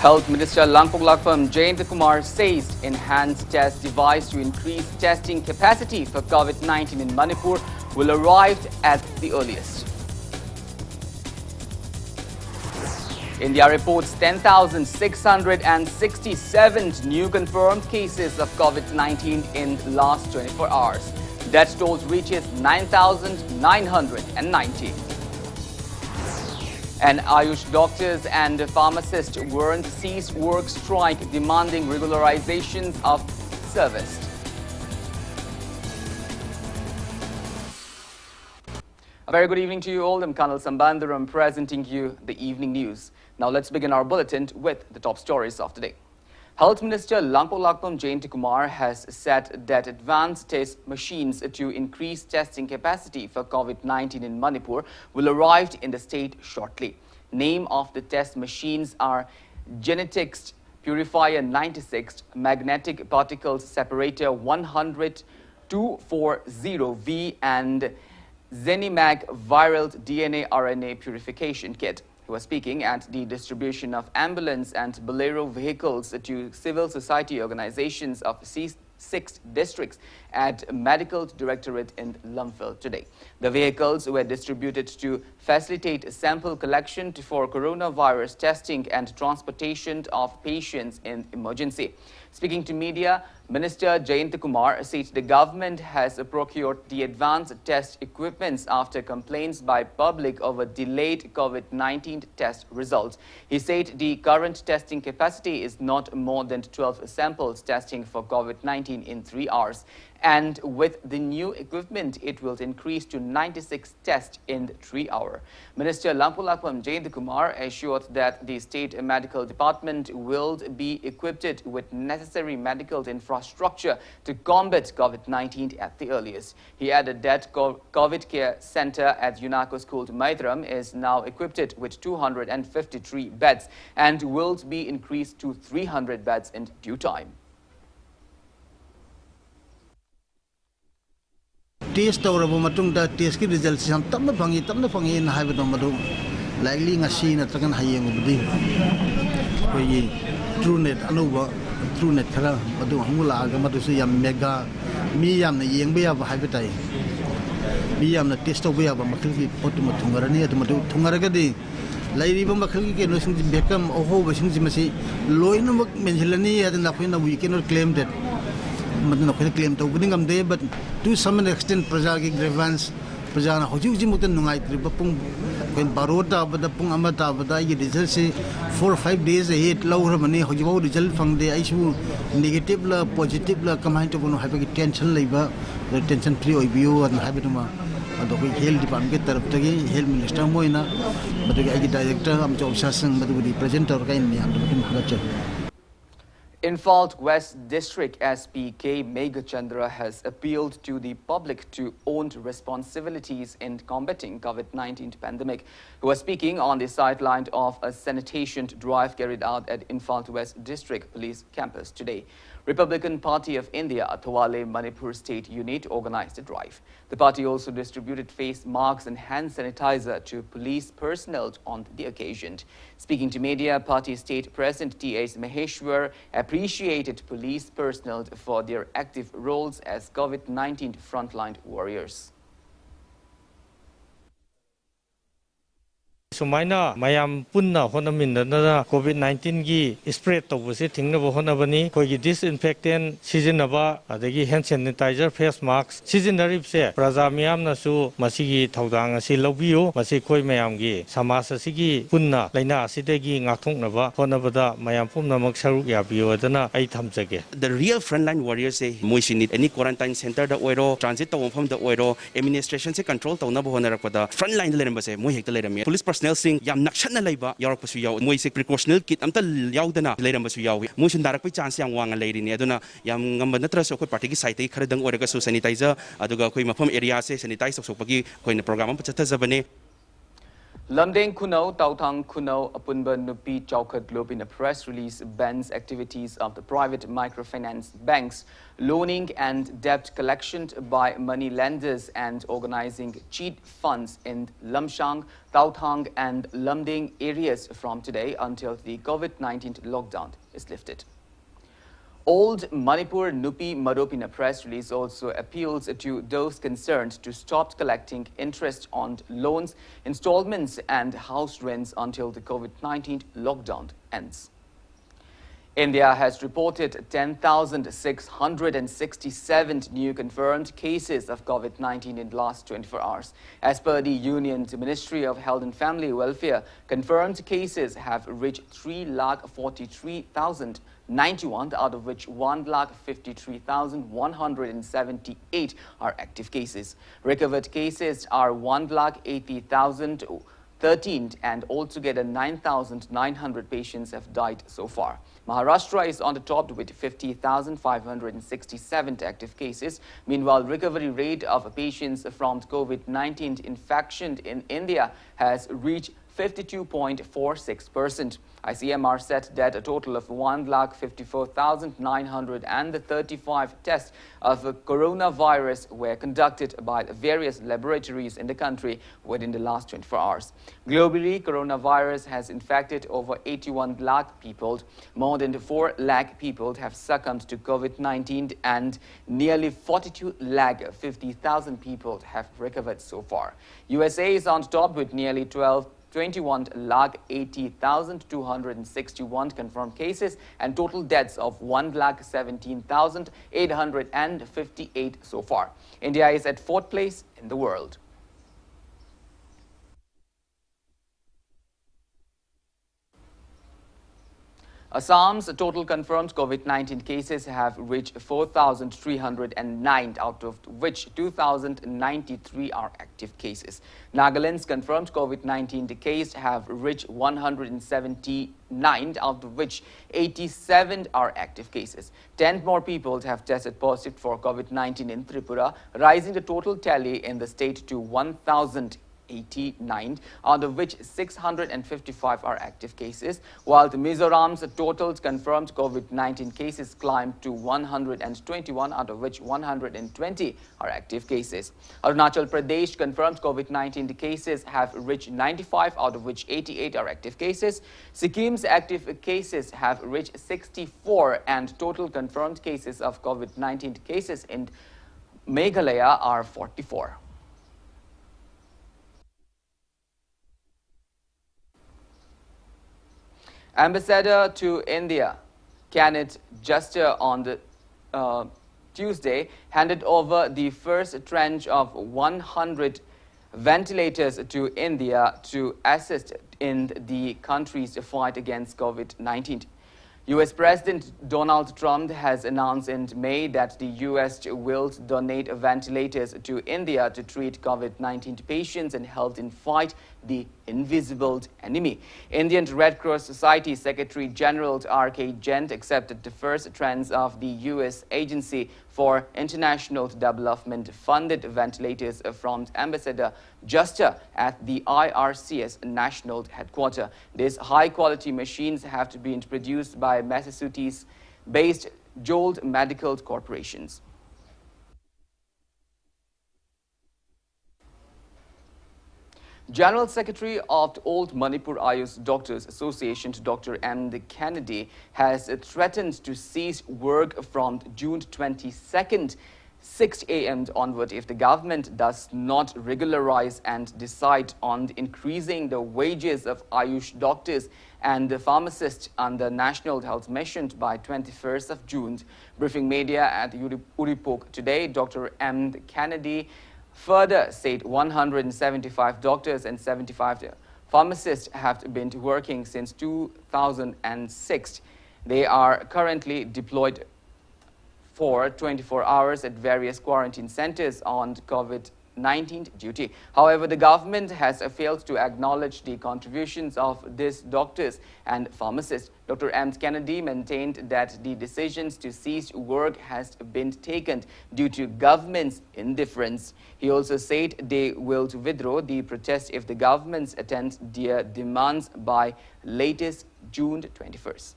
Health Minister Langpoklakpam Jayant Kumar says enhanced test device to increase testing capacity for COVID-19 in Manipur will arrive at the earliest. India reports 10,667 new confirmed cases of COVID-19 in the last 24 hours. Death toll reaches 9,990. And Ayush doctors and pharmacists warned cease work strike demanding regularization of service. A very good evening to you all. I'm KANEL SHAMBANDURAM presenting you the evening news. Now let's begin our bulletin with the top stories of the day. Health Minister Langpoklakpam Jayant Kumar has said that advanced test machines to increase testing capacity for COVID-19 in Manipur will arrive in the state shortly. Name of the test machines are Genetics Purifier 96, Magnetic Particles Separator 100-240V and Zenimag Viral DNA RNA Purification Kit. He was speaking at the distribution of ambulance and bolero vehicles to civil society organizations of 6 districts at Medical Directorate in Lumphil today. The vehicles were distributed to facilitate sample collection for coronavirus testing and transportation of patients in emergency. Speaking to media, Minister Jayant Kumar said the government has procured the advanced test equipments after complaints by public over delayed COVID-19 test results. He said the current testing capacity is not more than 12 samples testing for COVID-19 in 3 hours. And with the new equipment, it will increase to 96 tests in 3 hours. Minister Langpoklakpam Jayant Kumar assured that the state medical department will be equipped with necessary medical infrastructure to combat COVID-19 at the earliest. He added that COVID care center at UNACO School Maitram is now equipped with 253 beds and will be increased to 300 beds in due time. Test tawrabo matungda test ki result sam tamna phangi na haiba madu likely ngasi na trakan hayeng ubdi koi truenet anuba truenet khara madu hangula ga madu su yam mega mi yam na yengba ya ba haiba tai mi yam na test tawba ya ba makhil ki pot ma thungarani atu madu thungaraga di lairi ba makhil ki ke no sing bekam oho ba sing masi loina mak menjilani ya na khoina we cannot claim that claim to but to some extent Praja grievance Prajana Hoju Mutan Pung when Barota but the Pung Amata but I get result say 4 or 5 days ahead lower money Hoju result from the issue negative positive command to have tension labor the tension free view and habituma the health department health minister Moina but the director I'm job Sasson but the presenter kind Imphal West District SP K. Meghachandra has appealed to the public to own responsibilities in combating COVID-19 pandemic. He was speaking on the sideline of a sanitation drive carried out at Imphal West District Police Campus today. Republican Party of India, Athwale Manipur State Unit organized the drive. The party also distributed face masks and hand sanitizer to police personnel on the occasion. Speaking to media, party state president T.S. Maheshwar appreciated police personnel for their active roles as COVID-19 frontline warriors. Sumaina mayam punna honaminna COVID-19 gi spread to busi thingnabo honabani koigi disinfectant sizinaba adagi hand sanitizer face mask sizinarib se praja miyam na su masigi thaudang asi lobiyo masi koi mayam gi samas asigi punna laina asidagi ngakthongnaba honabada mayam pumnamak saruk yabiyo adana ai thamjage. The real frontline warriors say moishi need any quarantine center da oiro transit to from the oiro administration se control to na bohonarakpada frontline leramba se moi hekta lerami police personnel sing yam nakshan na laiba yarak pasu yaw moi se precautionary kit amta yawdana leramba su yawi moi sun darak pai chance yang wanga leirini aduna yam ngamba natra so koi party ki site ai khara dang oraga su sanitizer aduga koi mafam area se sanitize sok pagi koi na program am pachata zabane. Lamdeng Kuno, Tautang Kuno, Apunba Nupi Chaukat Globe in a press release bans activities of the private microfinance banks, loaning and debt collection by money lenders and organizing cheat funds in Lamshang, Tautang and Lamdeng areas from today until the COVID-19 lockdown is lifted. Old Manipur Nupi Madop in a press release also appeals to those concerned to stop collecting interest on loans, installments and house rents until the COVID-19 lockdown ends. India has reported 10,667 new confirmed cases of COVID-19 in the last 24 hours. As per the Union's Ministry of Health and Family Welfare, confirmed cases have reached 3,43,091, out of which 1,53,178 are active cases. Recovered cases are 1,80,013 and altogether 9,900 patients have died so far. Maharashtra is on the top with 50,567 active cases. Meanwhile, recovery rate of patients from COVID-19 infection in India has reached 52.46%. ICMR said that a total of 1,54,935 tests of coronavirus were conducted by various laboratories in the country within the last 24 hours. Globally, coronavirus has infected over 81 lakh people. More than 4 lakh people have succumbed to COVID-19 and nearly 42 lakh 50,000 people have recovered so far. USA is on top with nearly 21 lakh 80,261 confirmed cases and total deaths of 1 lakh 17,858 so far. India is at 4th place in the world. Assam's total confirmed COVID-19 cases have reached 4,309, out of which 2,093 are active cases. Nagaland's confirmed COVID-19 cases have reached 179, out of which 87 are active cases. 10 more people have tested positive for COVID-19 in Tripura, rising the total tally in the state to 1,089, out of which 655 are active cases, while the Mizoram's total confirmed COVID-19 cases climbed to 121, out of which 120 are active cases. Arunachal Pradesh confirmed COVID-19 cases have reached 95, out of which 88 are active cases. Sikkim's active cases have reached 64, and total confirmed cases of COVID-19 cases in Meghalaya are 44. Ambassador to India, KANEL Juster, on the Tuesday handed over the first tranche of 100 ventilators to India to assist in the country's fight against COVID-19. U.S. President Donald Trump has announced in May that the U.S. will donate ventilators to India to treat COVID-19 patients and help in fight the invisible enemy. Indian Red Cross Society Secretary General R.K. Gent accepted the first tranche of the U.S. Agency for International Development funded ventilators from Ambassador Juster at the IRCS national headquarters. These high-quality machines have to be produced by Massachusetts-based Jolt Medical Corporations. General Secretary of the Old Manipur Ayush Doctors Association, Dr. M. Kennedy, has threatened to cease work from June 22nd, 6 a.m. onward if the government does not regularize and decide on increasing the wages of Ayush doctors and the pharmacists under National Health Mission by 21st of June. Briefing media at Uripok today, Dr. M. Kennedy further said 175 doctors and 75 pharmacists have been working since 2006. They are currently deployed for 24 hours at various quarantine centers on COVID June-19 duty. However, the government has failed to acknowledge the contributions of these doctors and pharmacists. Dr. M. Kennedy maintained that the decisions to cease work has been taken due to government's indifference. He also said they will withdraw the protest if the governments attend their demands by latest June 21st.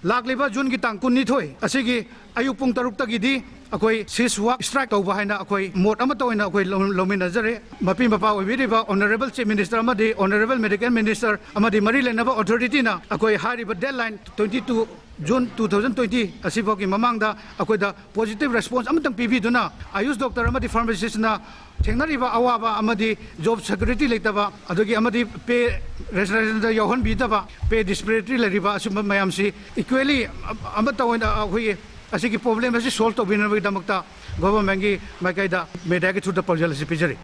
Lagliba June ki tang kunni thoi asigi ayupung taruk tagidi akoi siswa strike tawba haina akoi mot ama toina akoi lomina jare mapi mapa oibiriba honorable chief minister amadi honorable medical minister amadi mari lenaba authority na akoi hariba deadline 22 June 2020 asibo ki mamangda akoi da positive response amatang pibi duna ayush doctor amadi pharmacist na thengnariba awaba amadi job security leitaba adogi amadi pay restoration da yohon bidaba pay disparity leriba asuma mayamsi equally amata oina akoi asigi problem asi solve to binabagi damakta government gi makaida medagi through the policy pijari.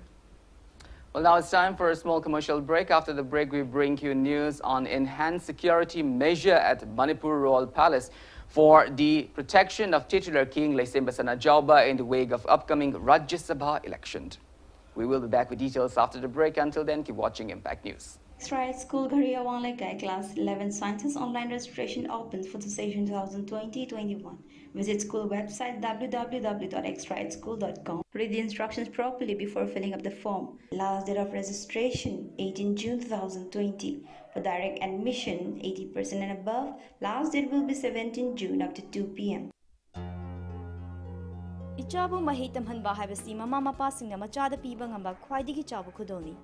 Well, now it's time for a small commercial break. After the break, we bring you news on enhanced security measure at Manipur Royal Palace for the protection of titular King Laisemba Sanajauba in the wake of upcoming Rajya Sabha election. We will be back with details after the break. Until then, keep watching Impact News. Extra School Gharia Wanlekai Class 11 Sciences online registration opens for the session 2020-21. Visit school website www.extraedschool.com. Read the instructions properly before filling up the form. Last date of registration 18 June 2020. For direct admission 80% and above, last date will be 17 June up to 2 p.m. Ichabu mahitam hanba habasi mama mapasing machada piba ngamba khwaidigi chabu khudoni.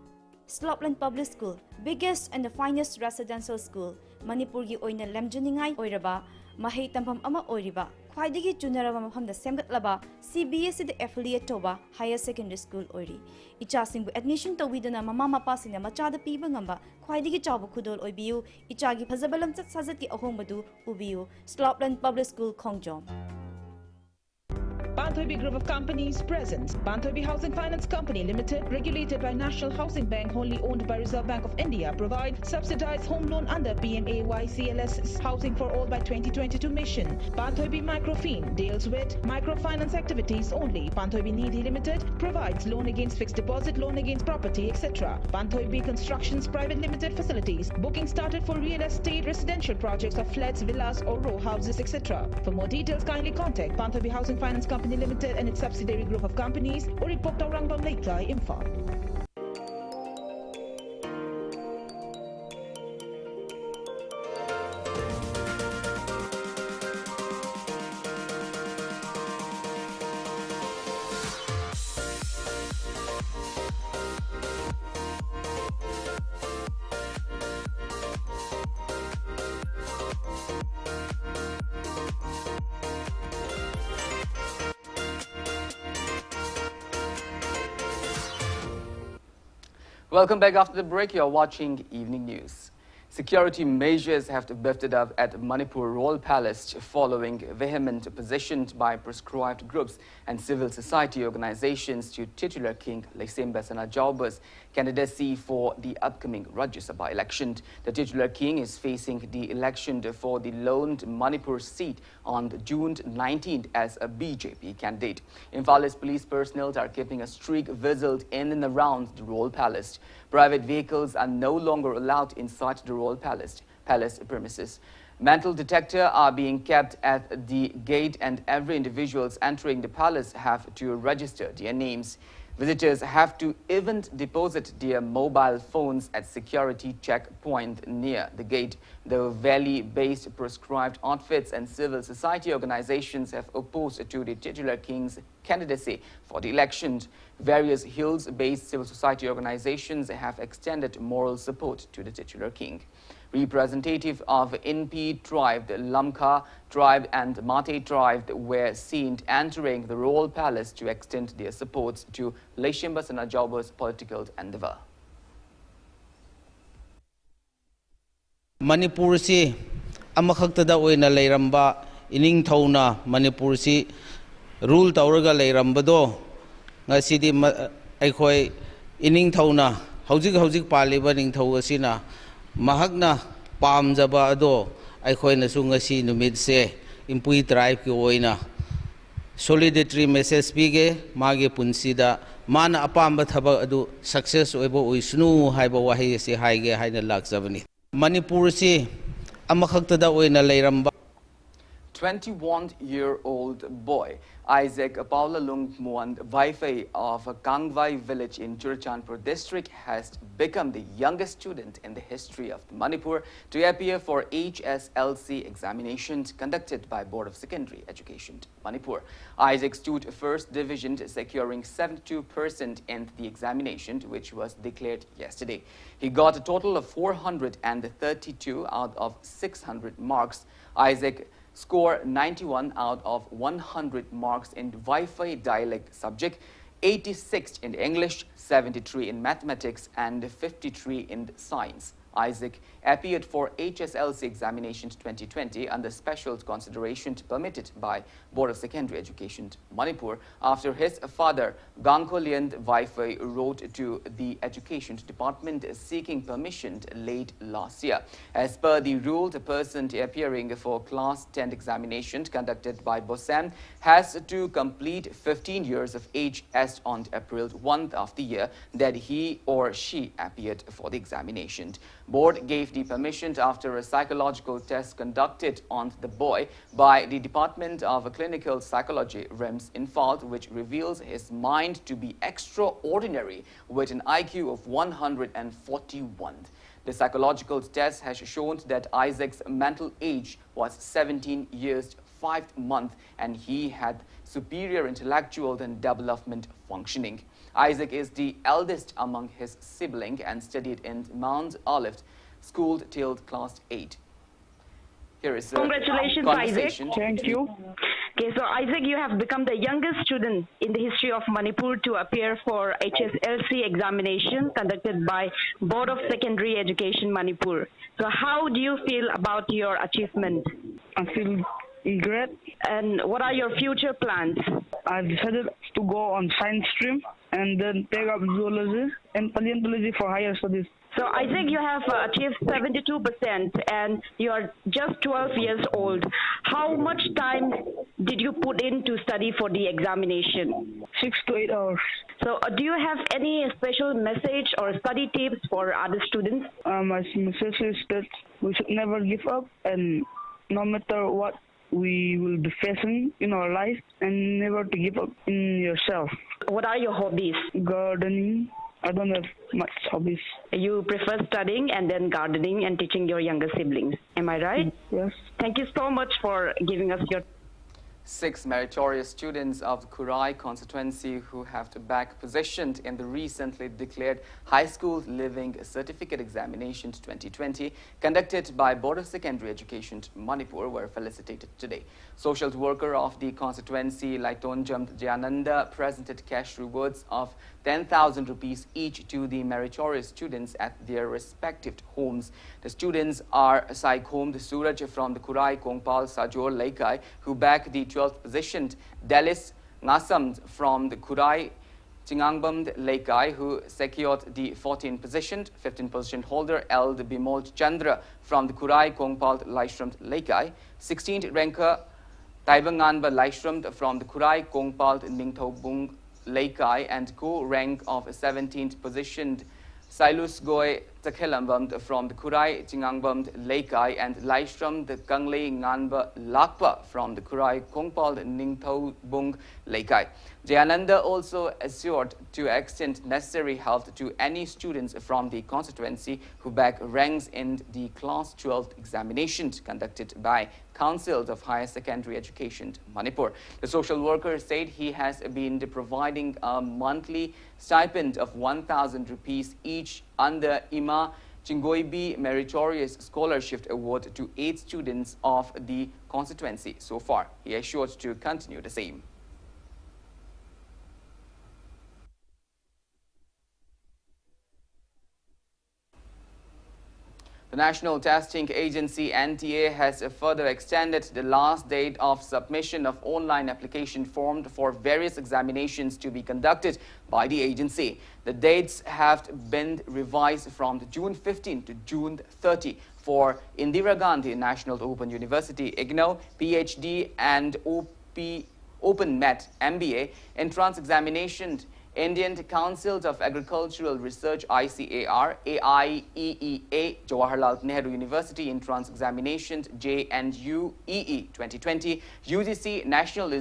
Slopland Public School, biggest and the finest residential school, Manipur gi oina lemjuningai oiraba, mahei tampam ama oiriba, khwaidigi junaraba mafamda semgatlaba, CBSE the affiliate toba higher secondary school oiri. Ichasingbu admission tawidana mama mapasingna machada piba ngamba, khwaidigi chabu khudol oibiu, ichagi phazabalam chat sajat ki ahombadu ubiu, Slopland Public School Khongjom. Banthoibi Group of Companies presents Banthoibi Housing Finance Company Limited, regulated by National Housing Bank, wholly owned by Reserve Bank of India, provide subsidized home loan under PMAY-CLS Housing for All by 2022 mission. Banthoibi Microfin deals with microfinance activities only. Banthoibi Nidhi Limited provides loan against fixed deposit, loan against property, etc. Banthoibi Constructions Private Limited facilities. Booking started for real estate residential projects of flats, villas or row houses, etc. For more details, kindly contact Banthoibi Housing Finance Company Limited and its subsidiary group of companies, or Report Rangbam Leitlai Imphal. Welcome back after the break. You are watching Evening News. Security measures have been beefed up at Manipur Royal Palace following vehement opposition by proscribed groups and civil society organizations to titular King Laisemba Sanajauba's candidacy for the upcoming Rajya Sabha election. The titular king is facing the election for the lone Manipur seat on June 19th as a BJP candidate. Imphale's police personnel are keeping a strict vigil in and around the Royal Palace. Private vehicles are no longer allowed inside the Royal Palace premises. Metal detectors are being kept at the gate and every individuals entering the palace have to register their names. Visitors have to even deposit their mobile phones at security checkpoint near the gate. The valley-based proscribed outfits and civil society organizations have opposed to the titular king's candidacy for the election. Various hills-based civil society organizations have extended moral support to the titular king. Representatives of NP tribe, Lamkha tribe and Mate tribe were seen entering the royal palace to extend their support to Laisemba Sanajauba's political endeavor. Manipur si amakhaktada oina leiramba ining thauna Manipur si rule tauraga leiramba do ngasidi aikhoi ining thauna hojik paliba ning thau asina mahakna pamjaba ado aikhoi na su ngasi numit se impui tribe ki oina solidarity message pige magi punsida mana apamba thaba adu success oibo oisnu haiba wahi se haige haina lakjabani Manipur si amakhakta da oina leiramba 21-year-old boy Isaac Paulalung Muand Vaifei of Kangwai village in Churachandpur district has become the youngest student in the history of Manipur to appear for HSLC examinations conducted by Board of Secondary Education Manipur. Isaac stood first division, securing 72% in the examination, which was declared yesterday. He got a total of 432 out of 600 marks. Isaac score 91 out of 100 marks in Vaifei dialect subject, 86 in English, 73 in mathematics, and 53 in science. Isaac appeared for HSLC examinations 2020 under special consideration permitted by Board of Secondary Education Manipur after his father Gangkolian Vaifei wrote to the Education Department seeking permission late last year. As per the rule, the person appearing for Class 10 examinations conducted by BOSAM has to complete 15 years of age as on April 1st of the year that he or she appeared for the examination. Board gave the permission after a psychological test conducted on the boy by the Department of Clinical Psychology RIMS in Fault, which reveals his mind to be extraordinary with an IQ of 141. The psychological test has shown that Isaac's mental age was 17 years 5 months and he had superior intellectual and development functioning. Isaac is the eldest among his siblings and studied in Mount Olive School till class 8. Here is a Congratulations, conversation. Isaac. Thank you. Okay, so Isaac, you have become the youngest student in the history of Manipur to appear for HSLC examination conducted by Board of Secondary Education Manipur. So how do you feel about your achievement? I feel great. And what are your future plans? I've decided to go on science stream and then take up zoology and paleontology for higher studies. So Isaac, you have achieved 72% and you are just 12 years old. How much time did you put in to study for the examination? 6 to 8 hours. So do you have any special message or study tips for other students? My message is that we should never give up, and no matter what we will be facing in our life, and never to give up in yourself. What are your hobbies? Gardening. I don't have much hobbies. You prefer studying and then gardening and teaching your younger siblings. Am I right? Yes. Thank you so much for giving us your 6 meritorious students of the Kurai constituency who have to back positioned in the recently declared High School Living Certificate Examinations 2020 conducted by Board of Secondary Education Manipur were felicitated today. Social worker of the constituency Laitonjam Jayananda presented cash rewards of 10,000 rupees each to the meritorious students at their respective homes. The students are Saikhom Suraj from the Kurai Kongpal Sajor Laikai, who back the 12th positioned Delis Ngasam from the Kurai Chingangbam Laikai, who secured the 14th position. 15th position holder Eld Bimol Chandra from the Kurai Kongpal Laishram Laikai. 16th ranker Taibanganba Laishram from the Kurai Kongpal Ningthobung Laikai, and co-rank of 17th positioned Sailus Goy Takhelambam from the Kurai Chingangbam Laikai, and Laishram the Kanglei Nganba Lakpa from the Kurai Kongpal Ningthobung Laikai. Jayananda also assured to extend necessary help to any students from the constituency who back ranks in the Class 12 examinations conducted by Council of Higher Secondary Education Manipur. The social worker said he has been providing a monthly stipend of 1,000 rupees each under Ima Chingoibi Meritorious Scholarship Award to 8 students of the constituency so far. He assured to continue the same. The National Testing Agency NTA has further extended the last date of submission of online application form for various examinations to be conducted by the agency. The dates have been revised from June 15 to June 30 for Indira Gandhi National Open University, IGNOU, PhD and Open Met MBA entrance examination. Indian Council of Agricultural Research ICAR, AIEEA, Jawaharlal Nehru University Entrance Examinations JNU EE 2020, UGC National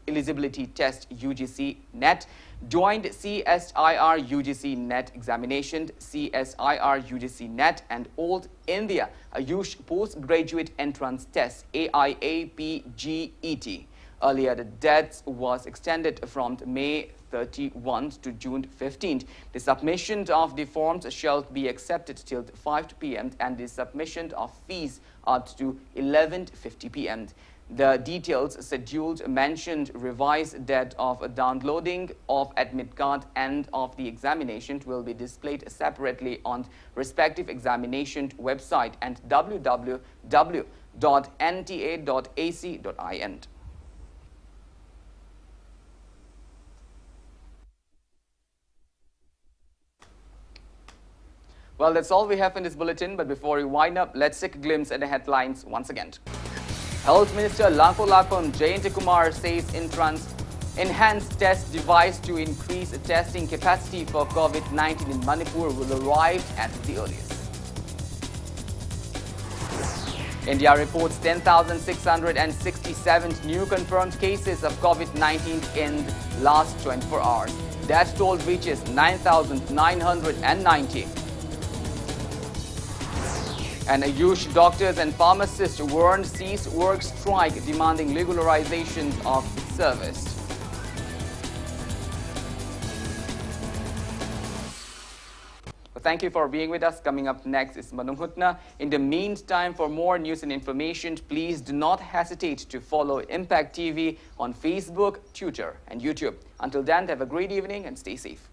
Eligibility Test UGC NET, joined CSIR UGC NET Examination, CSIR UGC NET, and Old India Ayush Postgraduate Entrance Test AIAPGET. Earlier, the date was extended from May 31 to June 15th. The submission of the forms shall be accepted till 5 p.m. and the submission of fees up to 11:50 p.m. The details scheduled mentioned revised date of downloading of admit card and of the examination will be displayed separately on respective examination website and www.nta.ac.in. Well, that's all we have in this bulletin, but before we wind up, let's take a glimpse at the headlines once again. Health Minister Langkolakpam Jayantakumar says enhanced test device to increase testing capacity for COVID-19 in Manipur will arrive at the earliest. India reports 10,667 new confirmed cases of COVID-19 in last 24 hours. Death toll reaches 9,990. And Ayush doctors and pharmacists warned cease work strike demanding legalization of service. Well, thank you for being with us. Coming up next is Manung Hutna. In the meantime, for more news and information, please do not hesitate to follow Impact TV on Facebook, Twitter, and YouTube. Until then, have a great evening and stay safe.